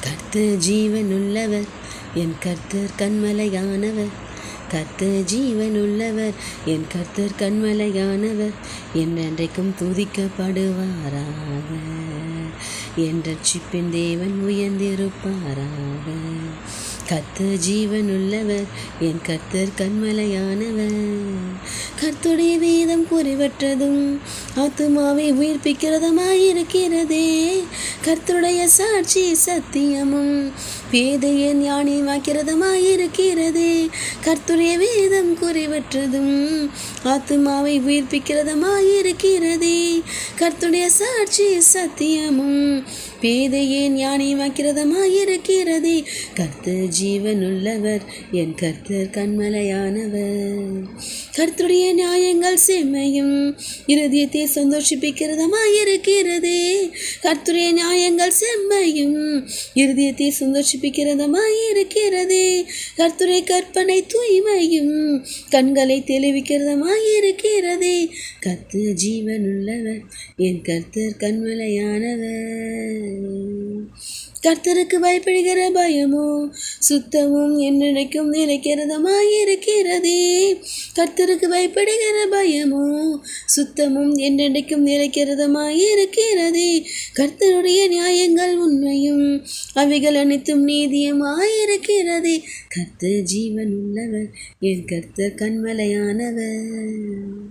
கர்த்தர் ஜீவனுள்ளவர், என் கர்த்தர் கன்மலையானவர். கர்த்தர் ஜீவனுள்ளவர், என் கர்த்தர் கன்மலையானவர். என்றென்றைக்கும் துதிக்கப்படுவாராக. என் ரட்சிப்பின் தேவன் உயர்ந்திருப்பாராக. கர்த்தர் ஜீவனுள்ளவர், என் கர்த்தர் கன்மலையானவர். கர்த்தருடைய வேதம் குறைவற்றதும் ஆத்துமாவை உயிர்ப்பிக்கிறதுமாயிருக்கிறதே. கர்த்தருடைய சாட்சி சத்தியமும் பேதைய ஞானியமாக்கிறதுமாயிருக்கிறதே. கர்த்தருடைய வேதம் குறைவற்றதும் ஆத்துமாவை உயிர்ப்பிக்கிறதுமாயிருக்கிறதே. கர்த்தருடைய சாட்சி சத்தியமும் பேதையே ஞானியமாக்கிறதுமாயிருக்கிறதே. கர்த்தர் ஜீவனுள்ளவர், என் கர்த்தர் கன்மலையானவர். கர்த்தருடைய நியாயங்கள் செம்மையும் இருதயத்தை சந்தோஷிப்பிக்கிறதுமாயிருக்கிறதே. கர்த்தருடைய நியாயங்கள் செம்மையும் இருதயத்தை சந்தோஷிப்பிக்கிறதுமாயிருக்கிறதே. கர்த்தருடைய கற்பனை தூய்மையும் கண்களை தெளிவிக்கிறதுமாயிருக்கிறதே. கர்த்தர் ஜீவனுள்ளவர், என் கர்த்தர் கன்மலையானவர். கர்த்தருக்கு பயப்படுகிற பயமோ சுத்தமும் என்னைக்கும் நிலைக்கிறதுமாயிருக்கிறதே. கர்த்தருக்கு பயப்படுகிற பயமோ சுத்தமும் என்னைக்கும் நிலைக்கிறதுமாயிருக்கிறதே. கர்த்தருடைய நியாயங்கள் உண்மையும் அவைகள் அனைத்தும் நீதியுமாயிருக்கிறதே. கர்த்தர் ஜீவனுள்ளவர், என் கர்த்தர் கன்மலையானவர்.